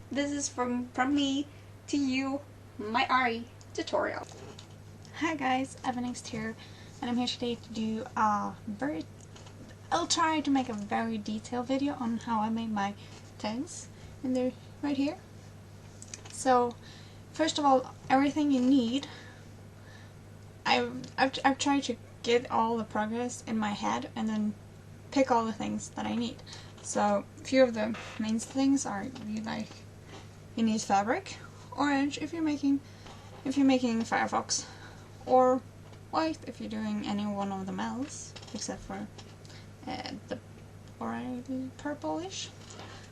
This is from me to you, my Ahri tutorial. Hi guys, Avnxt here, and I'm here today to do I'll try to make a very detailed video on how I made my tails, and they're right here. So, first of all, everything you need, I've tried to get all the progress in my head and then pick all the things that I need. So, a few of the main things are you need fabric, orange if you're making Firefox, or white if you're doing any one of them else, except for the purplish.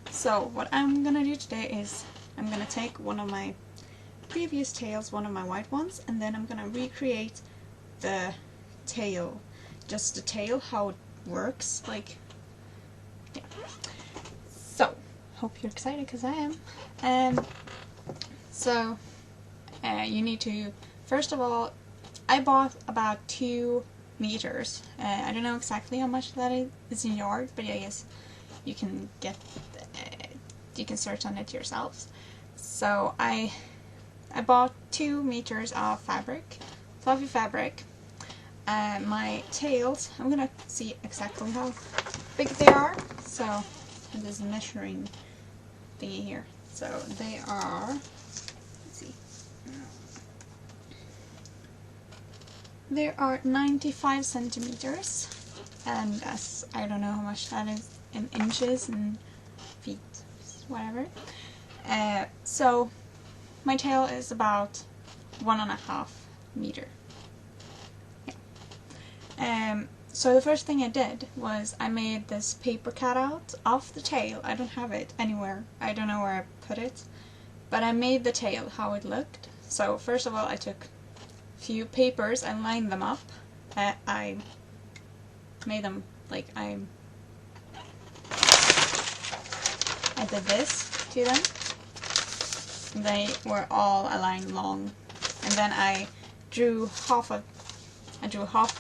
So what I'm gonna do today is I'm gonna take one of my previous tails, one of my white ones, and then I'm gonna recreate the tail, just the tail, how it works, like, yeah. So, hope you're excited because I am. So, you need to, first of all, I bought about 2 meters. I don't know exactly how much that is in yards, but I guess you can get, you can search on it yourselves. So I bought 2 meters of fabric, fluffy fabric. My tails, I'm gonna see exactly how big they are. So, I have this measuring thingy here. So they are, let's see, there are 95 centimeters, and as I don't know how much that is in inches and feet, whatever. So my tail is about 1.5 meter. Yeah. So the first thing I did was I made this paper cutout of the tail. I don't have it anywhere. I don't know where I put it, but I made the tail how it looked. So first of all, I took a few papers and lined them up. I made them like I did this to them. They were all aligned long, and then I drew half of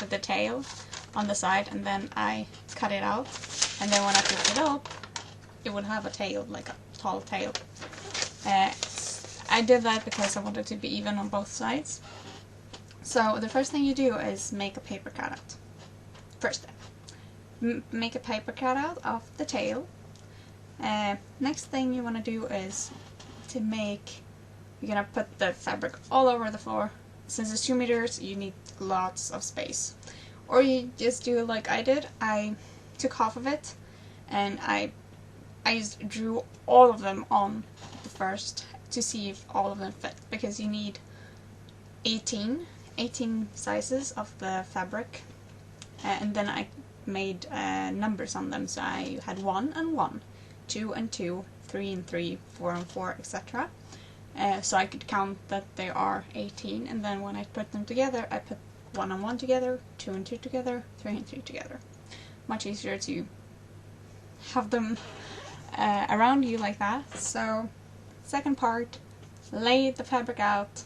the tail on the side, and then I cut it out, and then when I flipped it up, it would have a tail, like a tall tail. I did that because I wanted it to be even on both sides. So the first thing you do is make a paper cutout. First step. Make a paper cutout of the tail. Next thing you want to do is to make, you're gonna put the fabric all over the floor. Since it's 2 meters, you need lots of space. Or you just do like I did. I took half of it, and I just drew all of them on the first to see if all of them fit, because you need 18 sizes of the fabric, and then I made numbers on them. So I had 1 and 1, 2 and 2, 3 and 3, 4 and 4, etc. So I could count that there are 18, and then when I put them together, I put 1 and 1 together, 2 and 2 together, 3 and 3 together. Much easier to have them around you like that. So, second part, lay the fabric out,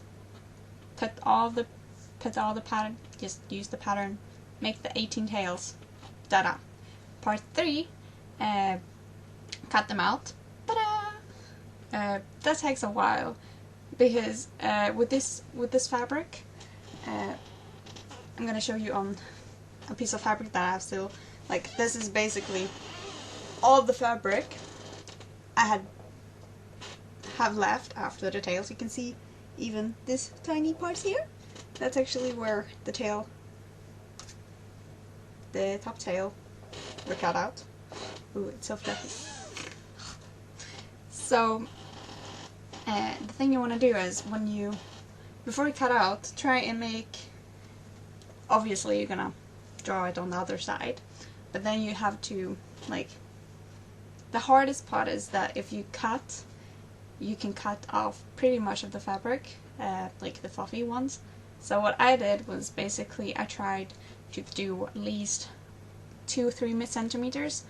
put all the pattern, just use the pattern, make the 18 tails, da-da. Part 3, cut them out, ta-da! That takes a while, because with this fabric, I'm gonna show you on a piece of fabric that I have still, like, this is basically all the fabric I have left after the tails. You can see even this tiny part here. That's actually where the top tail were cut out. Ooh, it's so fluffy. So the thing you want to do is, before you cut out, try and make, obviously you're gonna draw it on the other side, but then you have to, like, the hardest part is that if you cut, you can cut off pretty much of the fabric, like the fluffy ones. So what I did was basically I tried to do at least 2-3 centimeters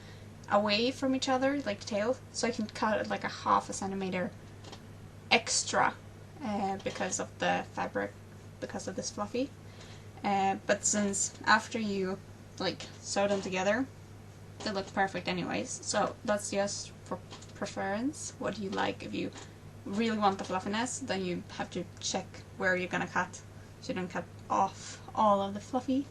away from each other, like tail, so I can cut it like a half a centimeter extra because of the fabric, because of this fluffy. But since after you like sew them together, they look perfect anyways, so that's just for preference. What do you like? If you really want the fluffiness, then you have to check where you're gonna cut, so you don't cut off all of the fluffy.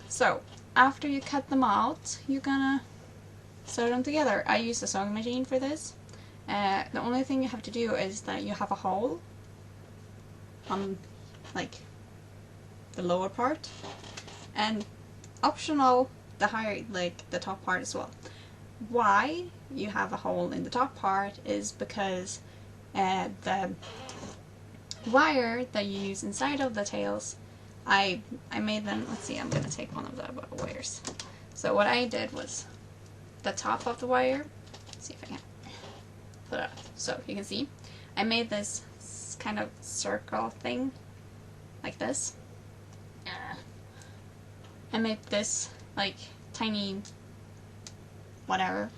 So after you cut them out, you're gonna sew them together. I use a sewing machine for this. The only thing you have to do is that you have a hole on like the lower part, and optional the higher, like the top part as well. Why you have a hole in the top part is because the wire that you use inside of the tails, I made them, let's see, I'm gonna take one of the wires. So what I did was the top of the wire, let's see if I can put it up so you can see, I made this kind of circle thing like this. I made this like tiny whatever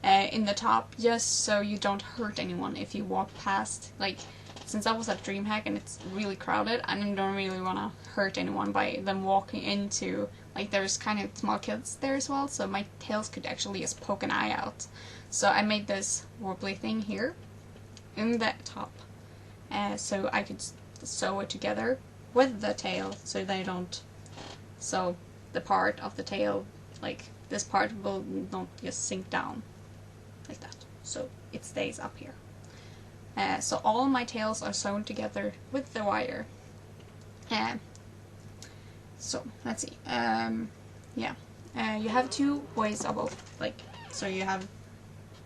in the top, just so you don't hurt anyone if you walk past. Like, since I was at DreamHack and it's really crowded, I don't really want to hurt anyone by them walking into, like, there's kind of small kids there as well, so my tails could actually just poke an eye out. So I made this wobbly thing here in the top, so I could sew it together with the tail, so they don't, so the part of the tail, like this part, will not just sink down like that, so it stays up here. So all my tails are sewn together with the wire. So let's see. Yeah, you have two ways of both. Like, so you have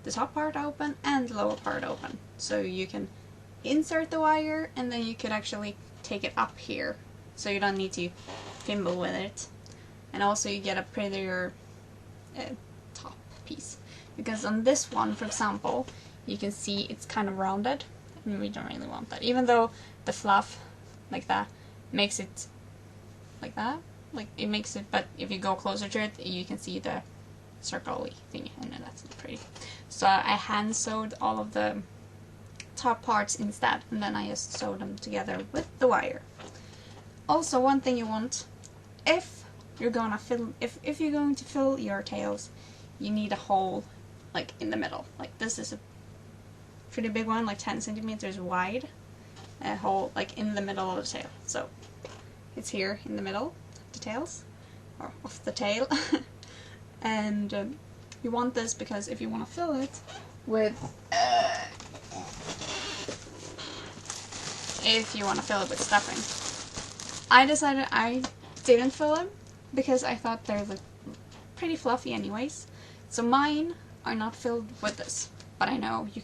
the top part open and the lower part open. So you can insert the wire, and then you could actually take it up here, so you don't need to fimble with it. And also you get a prettier top piece, because on this one, for example, you can see it's kind of rounded, and we don't really want that, even though the fluff like that makes it like that, like it makes it, but if you go closer to it, you can see the circle-y thing, and that's not pretty. So I hand sewed all of the top parts instead, and then I just sewed them together with the wire. Also, one thing you want, if you're gonna fill, if you're going to fill your tails, you need a hole like in the middle. Like, this is a pretty big one, like 10 centimeters wide, a hole like in the middle of the tail. So it's here in the middle of the tails, or of the tail. And you want this because if you want to fill it with stuffing, I decided I didn't fill them because I thought they're like pretty fluffy anyways. So mine are not filled with this, but I know you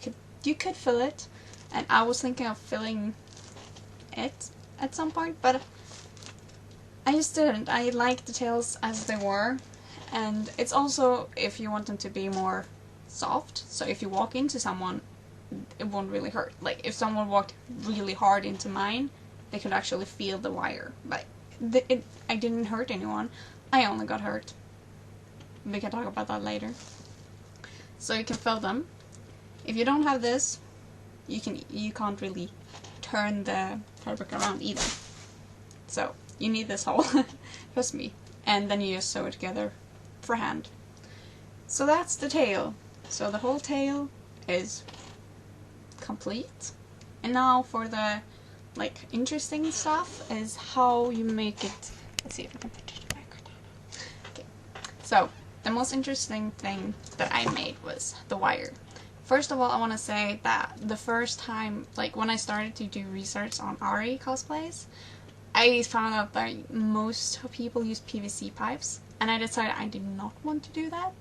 could fill it, and I was thinking of filling it at some point, but I just didn't. I like the tails as they were, and it's also if you want them to be more soft, so if you walk into someone, it won't really hurt. Like, if someone walked really hard into mine, they could actually feel the wire, but I didn't hurt anyone. I only got hurt. We can talk about that later. So you can fill them. If you don't have this, you can't really turn the fabric around either. So you need this hole, trust me. And then you just sew it together for hand. So that's the tail. So the whole tail is complete. And now for the like interesting stuff is how you make it. Let's see if I can put it back. Okay. So the most interesting thing that I made was the wire. First of all, I want to say that the first time, like when I started to do research on Ahri cosplays, I found out that most people use PVC pipes, and I decided I did not want to do that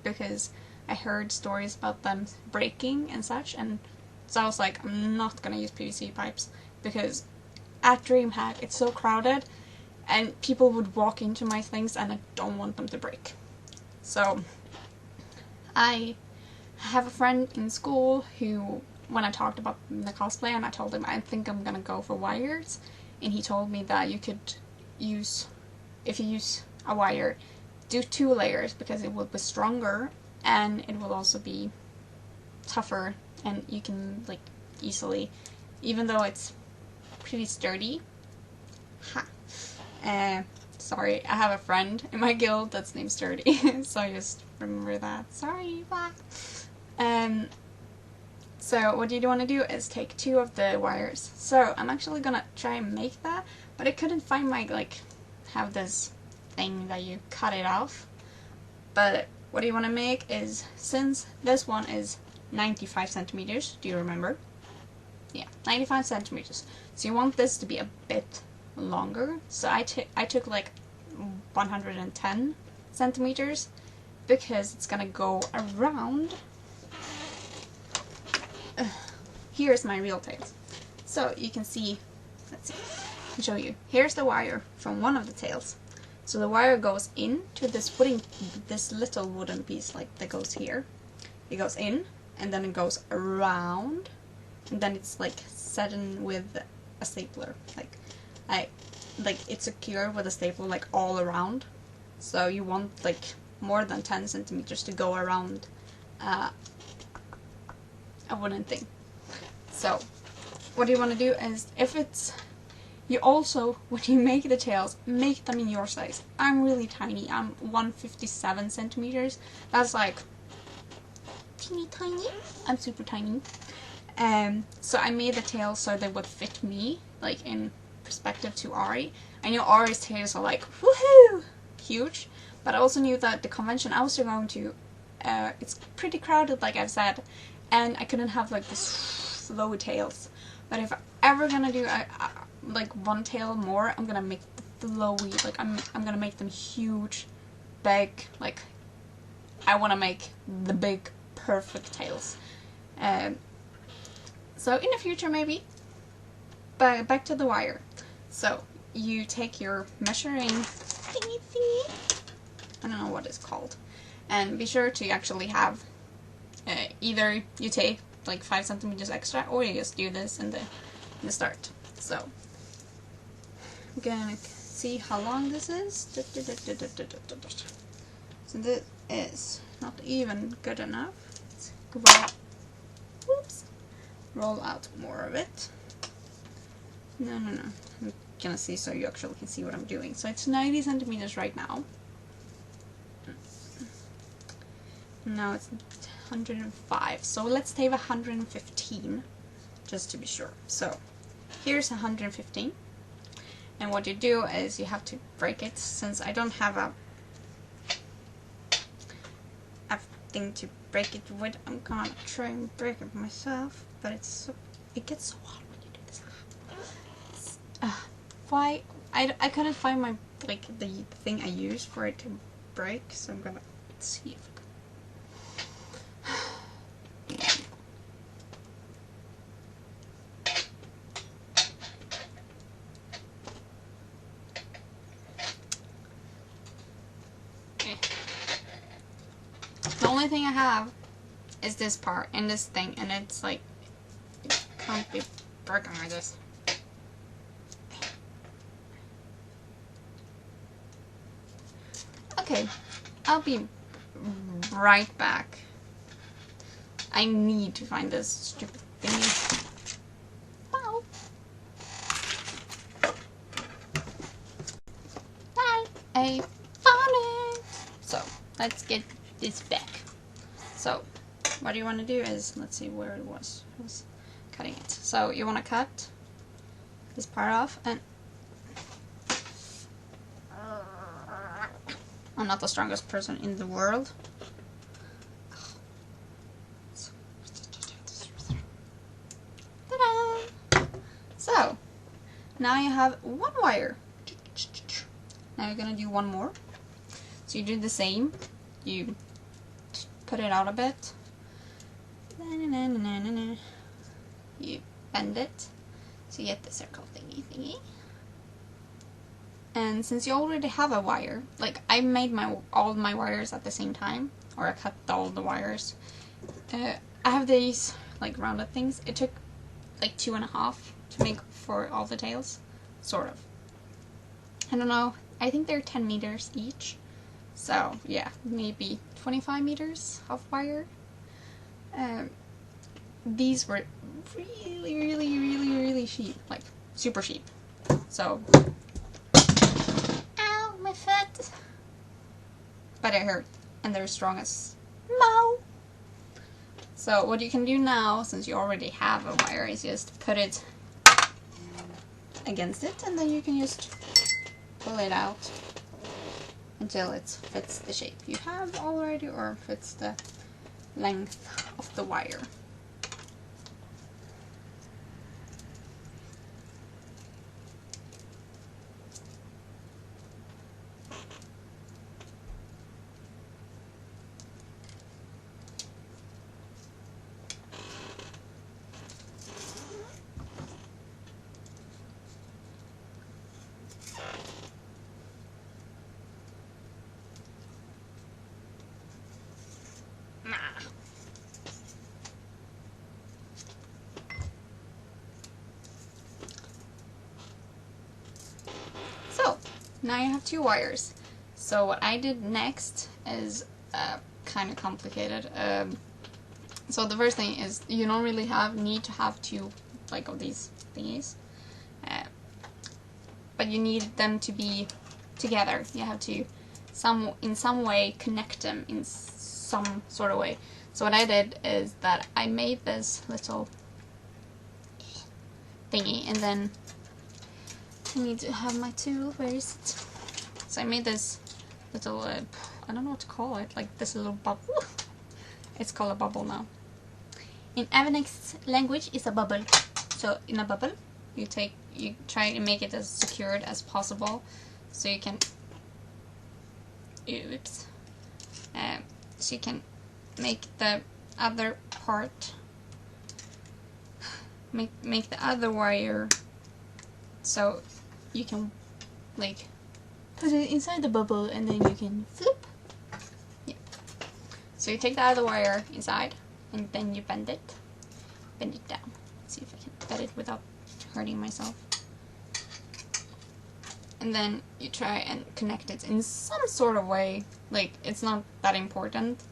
because I heard stories about them breaking and such, and so I was like, I'm not gonna use PVC pipes because at DreamHack it's so crowded and people would walk into my things and I don't want them to break. So I have a friend in school who, when I talked about the cosplay and I told him I think I'm gonna go for wires, and he told me that you could use, if you use a wire, do 2 layers because it will be stronger and it will also be tougher, and you can like easily, even though it's pretty sturdy. Sorry, I have a friend in my guild that's named Sturdy, so I just remember that. Sorry, bye. So what you want to do is take 2 of the wires. So I'm actually gonna try and make that, but I couldn't find my, like, have this thing that you cut it off. But what you want to make is, since this one is 95 centimeters, do you remember? Yeah, 95 centimeters. So you want this to be a bit longer. So I took like 110 centimeters because it's gonna go around. Here's my real tails. So you can see, let's see, I'll show you. Here's the wire from one of the tails. So the wire goes into this little wooden piece, like that goes here. It goes in, and then it goes around, and then it's like set in with a stapler. Like it's secured with a staple like all around. So you want like more than 10 centimeters to go around a wooden thing. So what you want to do is, if it's, you also, when you make the tails, make them in your size. I'm really tiny. I'm 157 centimeters. That's like teeny tiny. I'm super tiny. So I made the tails so they would fit me, like in perspective to Ahri. I knew Ahri's tails are like woohoo huge, but I also knew that the convention I was going to, it's pretty crowded, like I've said, and I couldn't have like this flowy tails. But if I'm ever gonna do like one tail more, I'm gonna make the flowy, like I'm gonna make them huge, big, like I wanna make the big perfect tails. So in the future maybe. But back to the wire. So you take your measuring thingy, I don't know what it's called, and be sure to actually have either you take like 5 centimeters extra, or you just do this in the start. So I'm gonna see how long this is. So this is not even good enough. Let's roll out more of it. No. I'm gonna see so you actually can see what I'm doing. So it's 90 centimeters right now. Now it's 105. So let's take 115 just to be sure. So here's 115. And what you do is you have to break it. Since I don't have a thing to break it with, I'm gonna try and break it myself. But it gets so hot when you do this. Why? I couldn't find my, like, the thing I used for it to break, so I'm gonna see if I can. The only thing I have is this part and this thing, and it's like, it can't be broken like this. Okay, I'll be right back. I need to find this stupid thingy. Wow. Bye. I found it. So let's get this back. So what you want to do is, let's see where it was. I was cutting it. So you want to cut this part off, and I'm not the strongest person in the world. Ta-da! So now you have one wire. Now you're gonna do one more. So you do the same. You put it out a bit. You bend it so you get the circle thingy. And since you already have a wire, like I made all my wires at the same time, or I cut all the wires. I have these like rounded things. It took like 2.5 to make for all the tails, sort of. I don't know. I think they're 10 meters each. So yeah, maybe 25 meters of wire. These were really cheap, like super cheap. So, ow, my foot. But it hurt. and they're strong as Mow. So what you can do now, since you already have a wire, is just put it against it, and then you can just pull it out until it fits the shape you have already, or fits the length of the wire. So now you have two wires. So what I did next is kind of complicated. So the first thing is you don't really need to have two like of these thingies, but you need them to be together. You have to in some way connect them in some sort of way. So what I did is that I made this little thingy, and then I need to have my tool. Where is it? So I made this little, I don't know what to call it, like this little bubble. It's called a bubble now. In Avnxt language, it's a bubble. So in a bubble, you try to make it as secured as possible, so you can, so you can make the other part, make the other wire, so you can like put it inside the bubble, and then you can flip. Yeah. So you take the other wire inside, and then you bend it down. Let's see if I can bend it without hurting myself. And then you try and connect it in some sort of way. Like, it's not that important,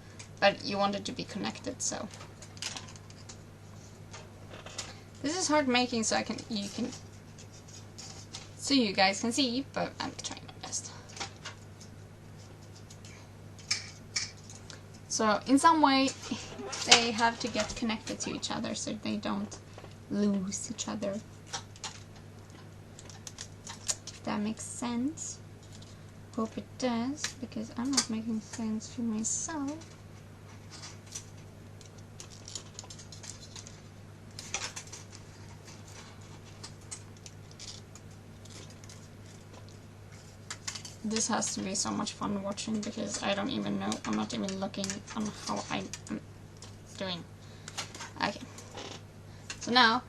but you want it to be connected, so. This is hard making, so you guys can see, but I'm trying my best. So in some way, they have to get connected to each other so they don't lose each other. If that makes sense. Hope it does, because I'm not making sense for myself. This has to be so much fun watching, because I don't even know, I'm not even looking on how I'm doing. Okay. So now,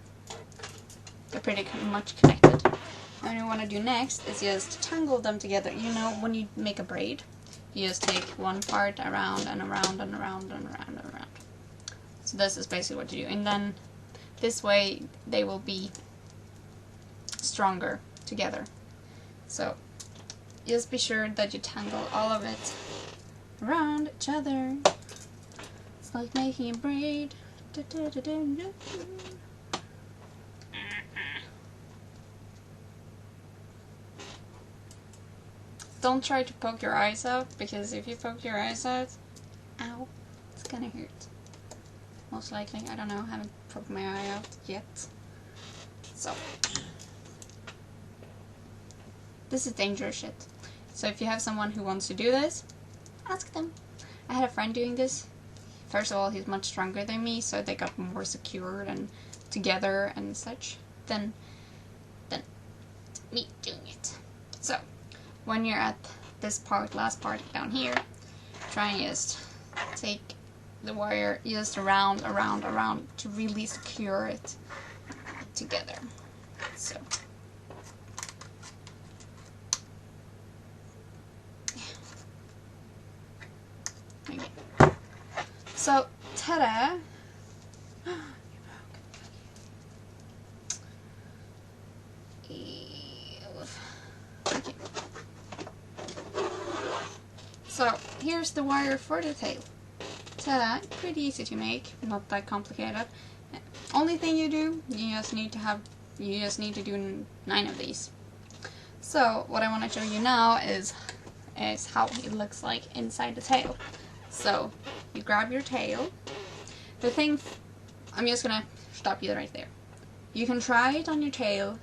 they're pretty much connected. What you want to do next is just tangle them together. You know, when you make a braid, you just take one part around and around and around and around and around. So this is basically what you do. And then, this way, they will be stronger together. So, just be sure that you tangle all of it around each other. It's like making a braid. Don't try to poke your eyes out, because if you poke your eyes out, ow, it's gonna hurt. Most likely, I don't know, I haven't poked my eye out yet. So, this is dangerous shit. So if you have someone who wants to do this, ask them. I had a friend doing this. First of all, he's much stronger than me, so they got more secured and together and such than me doing it. So, when you're at this part, last part down here, try and just take the wire just around to really secure it together. So. Okay. So, ta-da! Okay. So, here's the wire for the tail. Ta-da! Pretty easy to make, not that complicated. Only thing you do, you just need to do 9 of these. So, what I want to show you now is how it looks like inside the tail. So you grab your tail. The thing, I'm just gonna stop you right there. You can try it on your tail,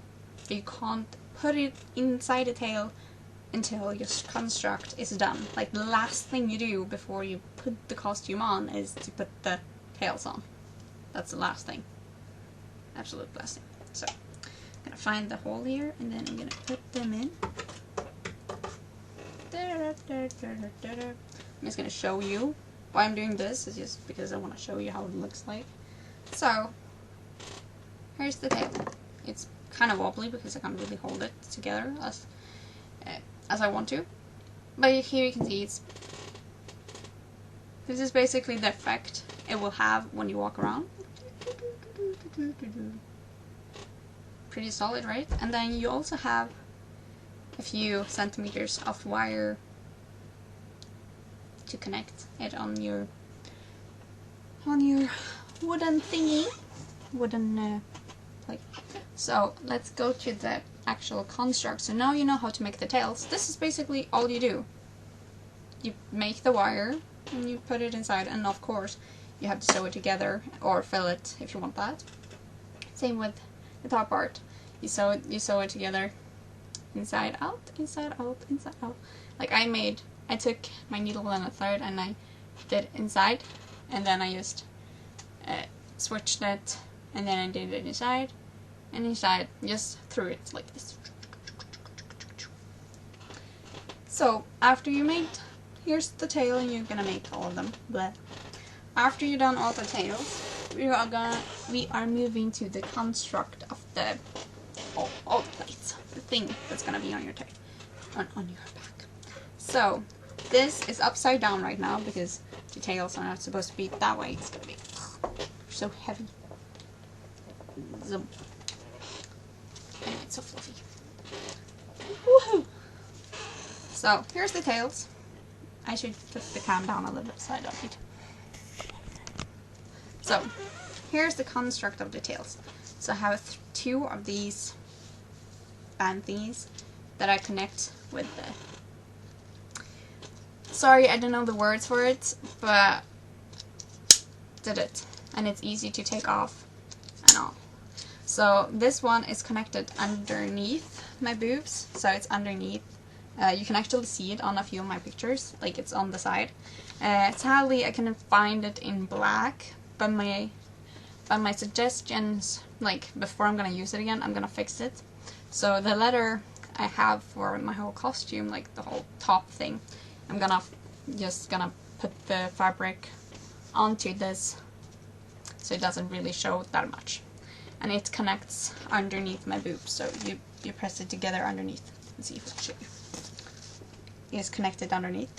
but you can't put it inside the tail until your construct is done. Like, the last thing you do before you put the costume on is to put the tails on. That's the last thing. Absolute last thing. So, I'm gonna find the hole here, and then I'm gonna put them in. I'm just gonna show you why I'm doing this. Is just because I want to show you how it looks like. So, here's the tail. It's kind of wobbly because I can't really hold it together as I want to. But here you can see this is basically the effect it will have when you walk around. Pretty solid, right? And then you also have a few centimeters of wire to connect it on your wooden thingy, wooden plate. So let's go to the actual construct. So now you know how to make the tails. This is basically all you do. You make the wire and you put it inside, and of course you have to sew it together or fill it if you want that. Same with the top part. You sew it together, inside out, inside out, inside out. Like I took my needle and a thread and I did inside, and then I just switched it, and then I did it inside and inside, just through it like this. So after you made, here's the tail, and you're gonna make all of them. Blah. After you've done all the tails, we are moving to the construct of the all the plates, the thing that's gonna be on your tail, on your back. So this is upside down right now because the tails are not supposed to be that way. It's gonna be so heavy. And it's so fluffy. Woohoo! So here's the tails. I should put the cam down a little bit so I don't need. So here's the construct of the tails. So I have two of these band thingies that I connect with the. Sorry, I don't know the words for it, but did it, and it's easy to take off and all. So this one is connected underneath my boobs, so it's underneath. You can actually see it on a few of my pictures, like it's on the side. Sadly, I couldn't find it in black, but my suggestions, like before I'm gonna use it again, I'm gonna fix it. So the leather I have for my whole costume, like the whole top thing, I'm just gonna put the fabric onto this so it doesn't really show that much. And it connects underneath my boobs, so you press it together underneath. Let's see if I can show you. It is connected underneath.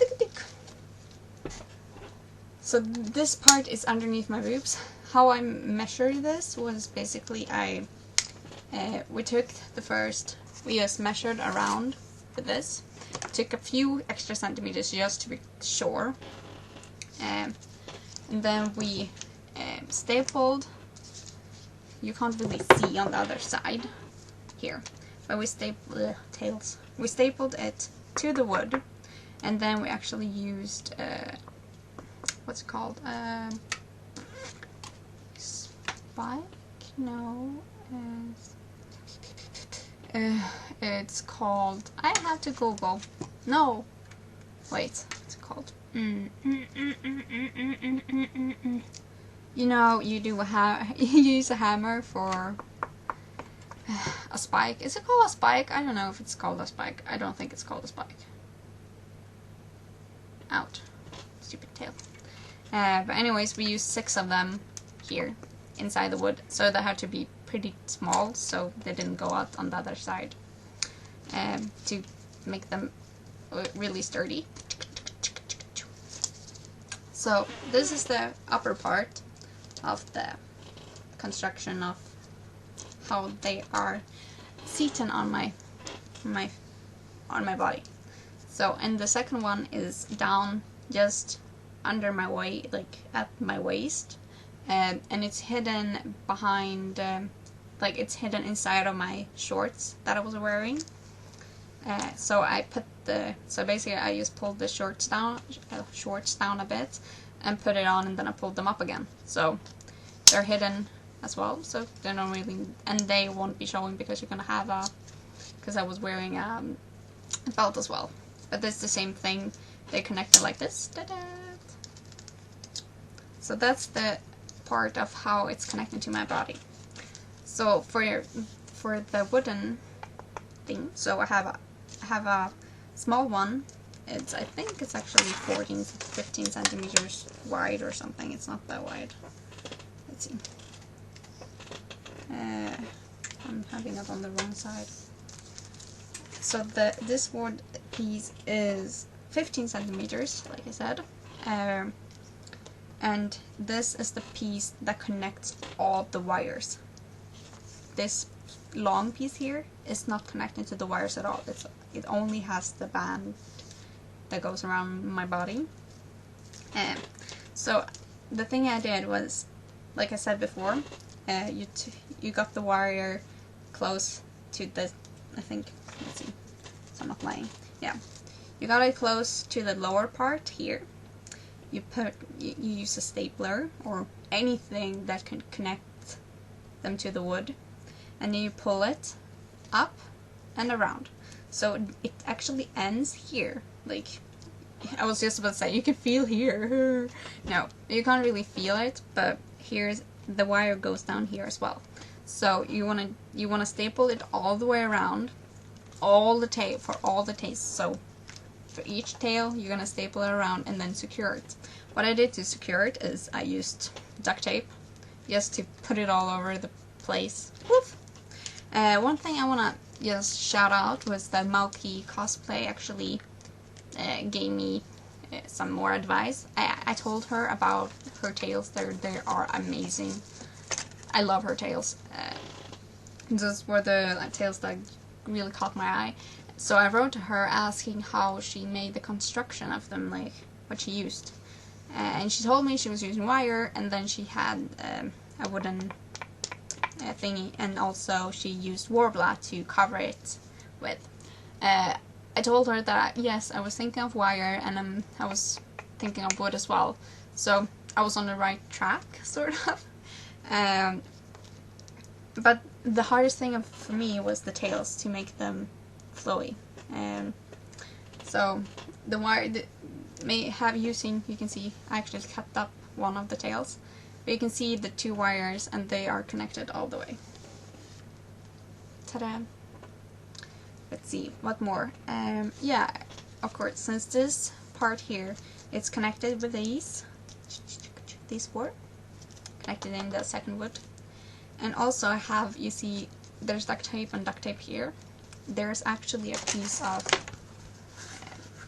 So this part is underneath my boobs. How I measured this was basically we just measured around with this. Took a few extra centimeters just to be sure. And then we stapled. You can't really see on the other side here, but we stapled tails. We stapled it to the wood, and then we actually used what's it called? Spike? No, it's called. I have to Google. No, wait, what's it called? You know, you use a hammer for a spike. Is it called a spike? I don't know if it's called a spike. I don't think it's called a spike. Out. Stupid tail. But anyways, we used 6 of them here inside the wood, so they had to be pretty small so they didn't go out on the other side, to make them really sturdy. So this is the upper part of the construction of how they are seated on my body. So, and the second one is down just under my waist, like at my waist, and it's hidden behind, like it's hidden inside of my shorts that I was wearing. So I put so basically I just pulled the shorts down a bit and put it on, and then I pulled them up again. So they're hidden as well, so they're not really, and they won't be showing because you're gonna have because I was wearing a belt as well. But it's the same thing. They connected like this. Ta-da! So that's the part of how it's connected to my body. So for the wooden thing, so I have a small one. I think it's actually 15 centimeters wide or something. It's not that wide. Let's see. I'm having it on the wrong side. So this wood piece is 15 centimeters, like I said. And this is the piece that connects all the wires. This long piece here is not connected to the wires at all. It only has the band that goes around my body. So the thing I did was, like I said before, you got the wire close to the, I think, let's see, so I'm not lying. Yeah, you got it close to the lower part here. You use a stapler or anything that can connect them to the wood, and then you pull it up and around. So it actually ends here. Like, I was just about to say, you can feel here. No, you can't really feel it, but here's the wire goes down here as well. So you wanna staple it all the way around, all the tail for all the tails. So for each tail, you're gonna staple it around and then secure it. What I did to secure it is I used duct tape just to put it all over the place. Woof. One thing I wanna just shout out was that Mowky Cosplay actually gave me some more advice. I told her about her tails. They are amazing. I love her tails. Those were the tails that really caught my eye. So I wrote to her asking how she made the construction of them, like what she used. And she told me she was using wire, and then she had a wooden thingy, and also she used warbler to cover it with. I told her that yes, I was thinking of wire, and I was thinking of wood as well. So I was on the right track, sort of. But the hardest thing for me was the tails, to make them flowy. So the wire, you can see I actually cut up one of the tails, but you can see the two wires, and they are connected all the way. Ta-da! Let's see, what more? Yeah, of course, since this part here, it's connected with these four, connected in the second wood. And also I have, you see, there's duct tape and duct tape here. There's actually a piece of,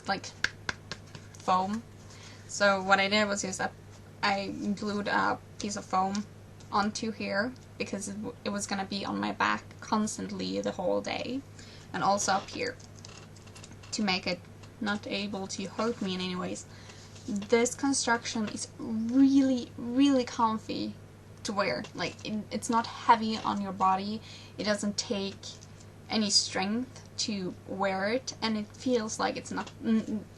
like, foam. So what I did was just I glued a piece of foam onto here, because it was gonna be on my back constantly the whole day. And also up here, to make it not able to hurt me in any ways. This construction is really, really comfy to wear. Like, it's not heavy on your body. It doesn't take any strength to wear it, and it feels like it's not,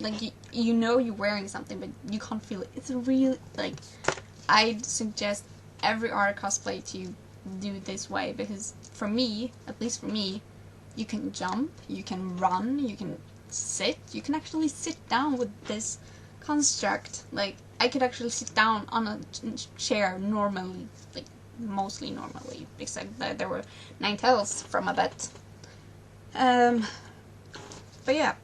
like, you know you're wearing something, but you can't feel it. It's really, like, I'd suggest every art cosplay to do this way, because for me, at least for me, you can jump, you can run, you can sit, you can actually sit down with this construct. Like, I could actually sit down on a chair normally, like, mostly normally, except that there were 9 tails from a bed. But yeah,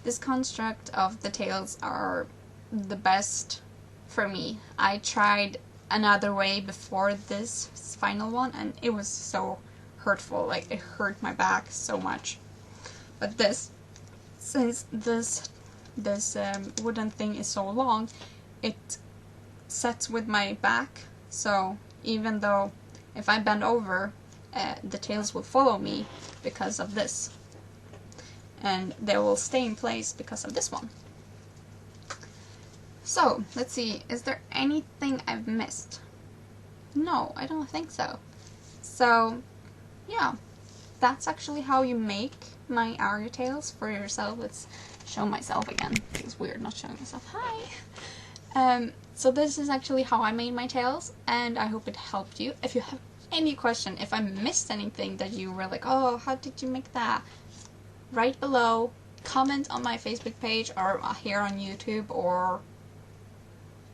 this construct of the tails are the best for me. I tried another way before this final one, and it was so hurtful. Like, it hurt my back so much. But since this wooden thing is so long, it sets with my back. So even though if I bend over, the tails will follow me because of this, and they will stay in place because of this one. So let's see, is there anything I've missed? No, I don't think so. So yeah, that's actually how you make my Ahri Tails for yourself. Let's show myself again. It's weird not showing myself. Hi! So this is actually how I made my tails, and I hope it helped you. If you have any question, if I missed anything that you were like, oh, how did you make that? Write below, comment on my Facebook page or here on YouTube, or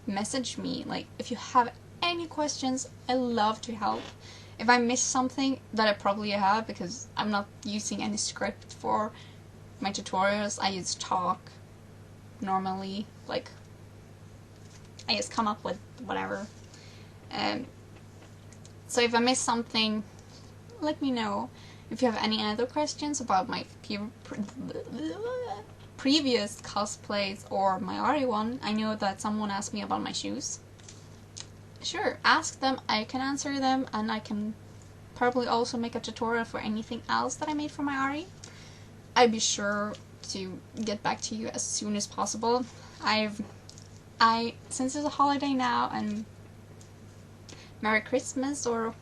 message me. Like, if you have any questions, I love to help. If I missed something, that I probably have, because I'm not using any script for my tutorials. I just talk normally, like I just come up with whatever. So if I missed something, let me know. If you have any other questions about my previous cosplays or my Ahri one, I know that someone asked me about my shoes. Sure, ask them, I can answer them, and I can probably also make a tutorial for anything else that I made for my Ahri. I'd be sure to get back to you as soon as possible. Since it's a holiday now, and Merry Christmas or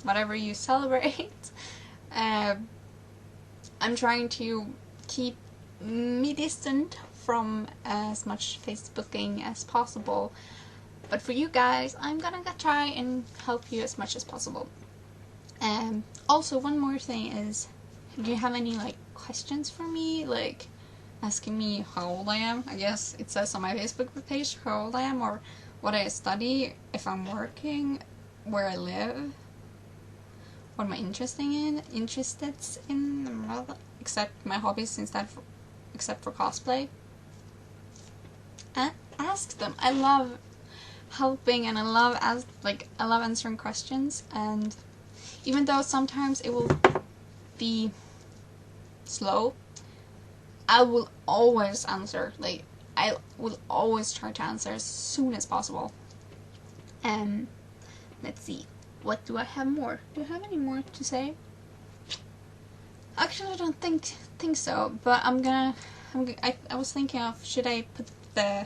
whatever you celebrate, I'm trying to keep me distant from as much Facebooking as possible. But for you guys, I'm gonna try and help you as much as possible. Also, one more thing is, do you have any like questions for me? Like asking me how old I am? I guess it says on my Facebook page how old I am, or what I study, if I'm working, where I live, what am I interested in, except my hobbies except for cosplay. And ask them. I love helping, and I love answering questions, and even though sometimes it will be slow, I will always answer. Like, I will always try to answer as soon as possible. Let's see, what do I have more? Do I have any more to say? Actually, I don't think so, but I was thinking of, should I put the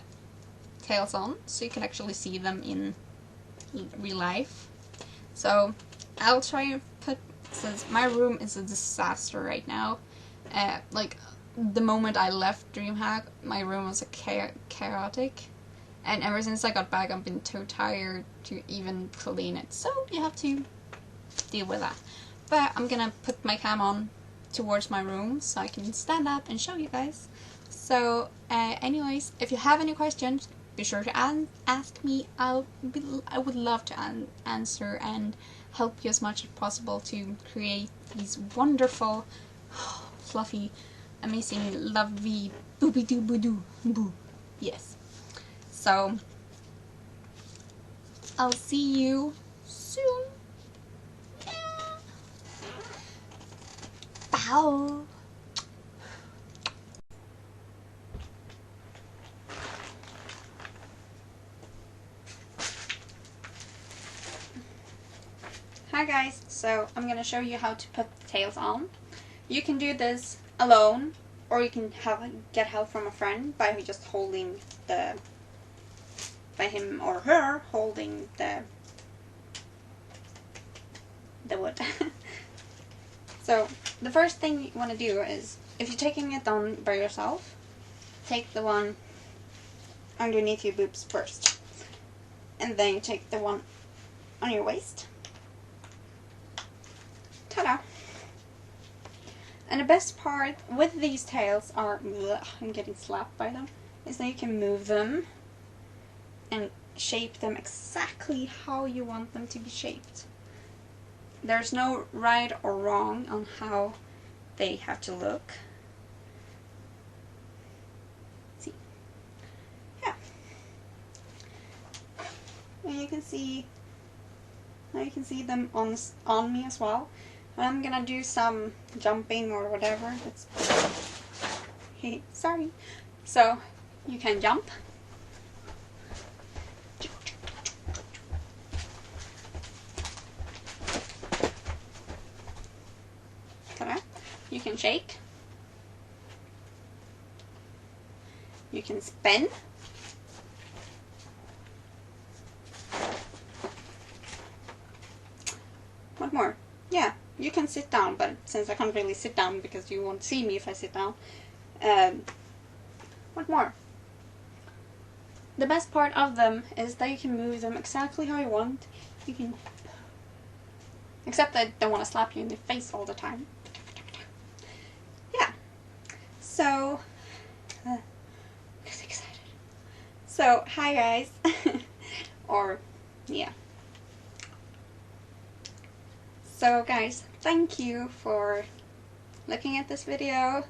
tails on so you can actually see them in real life? So I'll try and put, since my room is a disaster right now, like the moment I left DreamHack, my room was chaotic, and ever since I got back I've been too tired to even clean it, so you have to deal with that. But I'm gonna put my cam on towards my room so I can stand up and show you guys. So anyways, if you have any questions, be sure to ask me. I would love to answer and help you as much as possible to create these wonderful, fluffy, amazing, lovely booby-doo-boo-doo-boo. Yes. So I'll see you soon. Bye. Hi guys, so I'm gonna show you how to put the tails on. You can do this alone, or you can get help from a friend by just holding by him or her holding the wood. So the first thing you want to do is, if you're taking it on by yourself, take the one underneath your boobs first, and then you take the one on your waist. Ta-da! And the best part with these tails are, I'm getting slapped by them, is that you can move them and shape them exactly how you want them to be shaped. There's no right or wrong on how they have to look. See? Yeah. And you can see them on me as well. And I'm gonna do some jumping or whatever. Hey, sorry. So you can jump. You can shake. You can spin. What more? Yeah, you can sit down, but since I can't really sit down because you won't see me if I sit down, what more? The best part of them is that you can move them exactly how you want. You can, except I don't want to slap you in the face all the time. Yeah. So, I'm excited. So, hi guys. Or, yeah. So guys, thank you for looking at this video.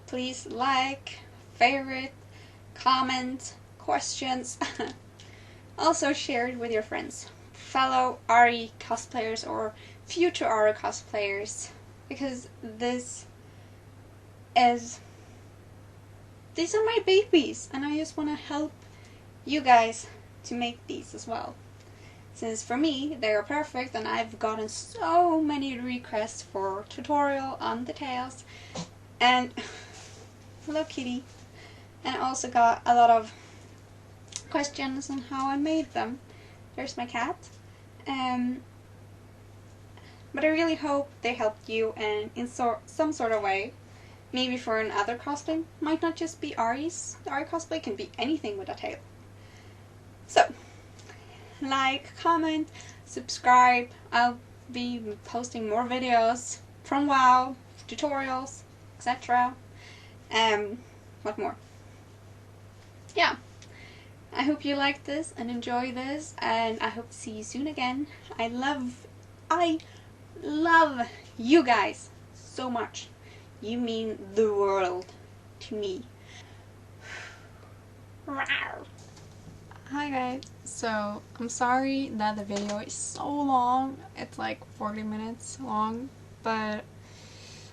Please like, favorite, comment, questions. Also share it with your friends, fellow Ahri cosplayers or future Ahri cosplayers, because these are my babies and I just want to help you guys to make these as well. Since for me they are perfect and I've gotten so many requests for tutorial on the tails, and hello kitty, and I also got a lot of questions on how I made them. There's my cat. But I really hope they helped you in some sort of way. Maybe for another cosplay. Might not just be Ahri's. Ahri cosplay can be anything with a tail. So, like, comment, subscribe. I'll be posting more videos from WoW, tutorials, etc. What more? Yeah. I hope you like this and enjoy this, and I hope to see you soon again. I love you guys so much. You mean the world to me. Hi guys. So, I'm sorry that the video is so long. It's like 40 minutes long, but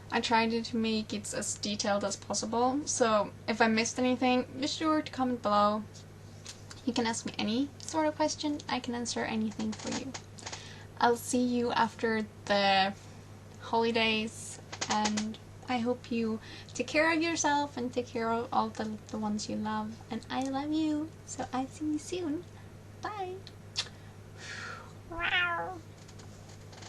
I tried to make it as detailed as possible. So, if I missed anything, be sure to comment below. You can ask me any sort of question. I can answer anything for you. I'll see you after the holidays, and I hope you take care of yourself and take care of all the ones you love. And I love you, so I'll see you soon. Bye.